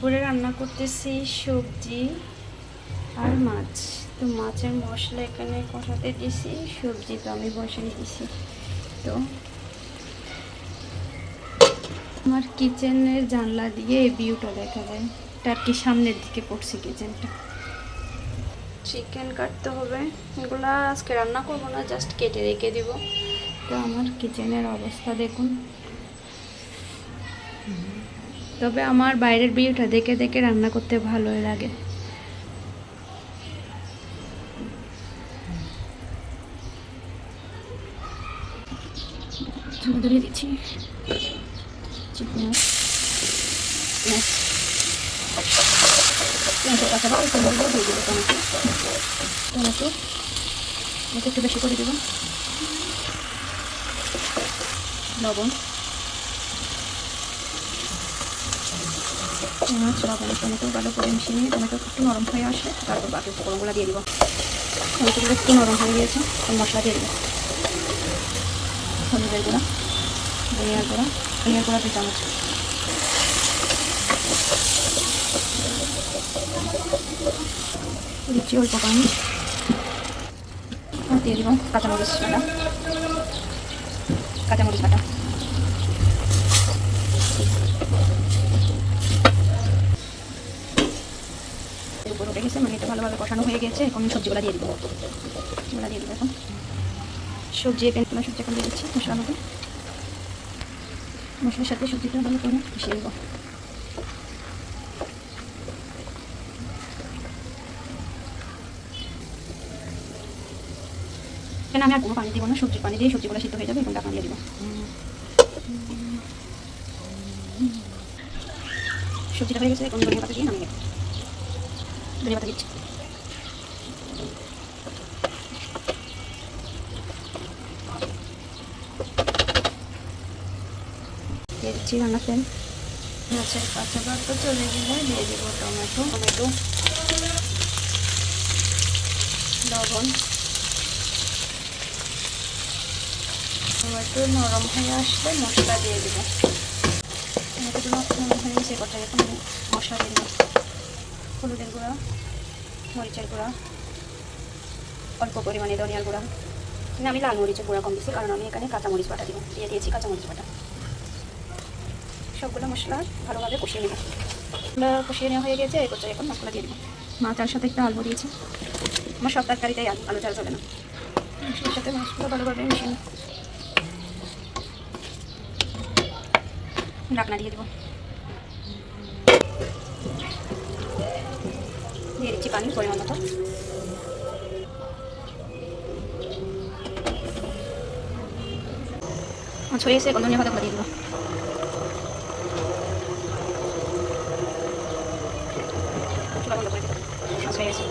দুপুরে রান্না করতেছি সবজি আর মাছ। তো মাছের মশলা এখানে কষাতে দিছি, সবজি তো আমি বসিয়ে দিছি। তো আমার কিচেনের জানলা দিয়ে এই ভিউটা দেখা যায়, তার কি সামনের দিকে পড়ছে কিচেনটা। চিকেন কাটতে হবে, এগুলা আজকে রান্না করবো না, জাস্ট কেটে রেখে দিব। তো আমার কিচেনের অবস্থা দেখুন। তবে আমার বাইরের ভিউটা দেখে দেখে রান্না করতে ভালোই লাগে। ধরিয়ে দিচ্ছি চিকেন টমেটো একটু বেশি করে দেব, লবণ লবণ টমেটো ভালো করে মিশিয়ে নিয়ে টমেটো একটু নরম হয়ে আসলে তারপর বাকি উপকরণগুলো দিয়ে দিব। টমেটোগুলো একটু নরম হয়ে গিয়েছে, মশলা দিয়ে দেবো। হলুদের গুঁড়া, ধনিয়ার গুঁড়া 2 চামচ, দিচ্ছি অল্প পানি, দিয়ে দিব কাঁচামরিচ বাটা। উপর উঠে গেছে, মানে এটা ভালোভাবে কষানো হয়ে গেছে। এখন সবজিগুলো দিয়ে দিব, এখন সবজি এখন দিয়ে দিচ্ছি মশলার মধ্যে। মশলার সাথে সবজিটা ভালো করে মিশিয়ে দেবো। এখানে আমি আর কোনো পানি দিব না, সবজির পানি দিয়ে সবজিগুলো সিদ্ধ হয়ে যাবে। এখন ঢাকনা দিয়ে দিব। সবজিটা হয়ে গেছে, এখন ধনিয়া পাতা দিয়ে নামিয়ে দেবো। ধনিয়া পাতা দিচ্ছি, দিয়ে দিচ্ছি রান্না তেল। মাছের কাঁচা পাতা চলে গেলে দিয়ে দিব টমেটো, লবণ। টমেটো নরম হয়ে আসলে মশলা দিয়ে দিব। টমেটোগুলো নরম হয়ে গেছে, পর্যায়ে এখন মশলা দিয়ে দিব। হলুদের গুঁড়া, মরিচের গুঁড়া, অল্প পরিমাণে ধনিয়ার গুঁড়া। আমি লাল মরিচের গুঁড়া কম দিচ্ছি, কারণ আমি এখানে কাঁচামরিচ বাটা দিব। দিয়ে দিয়েছি কাঁচামরিচ বাটা। সবগুলো মশলা ভালোভাবে কষিয়ে নেব। কষিয়ে নেওয়া হয়ে গেছে, এই পর্যায়ে এখন মশলা দিয়ে দেবো। মাছের সাথে একটা আলু দিয়েছি, আমার সব তরকারিতেই আলু ছাড়া চলে না। মশলার সাথে মাছগুলো ভালোভাবে মিশিয়ে ঢাকনা দিয়ে দেবো। দিয়ে দিচ্ছি পানি পরিমাণ মতো। মাছ হয়ে গেছে, এখন ধনিয়া পাতা দিয়ে দেবো। চুলা বন্ধ করে দেবো, মাছ হয়ে গেছে।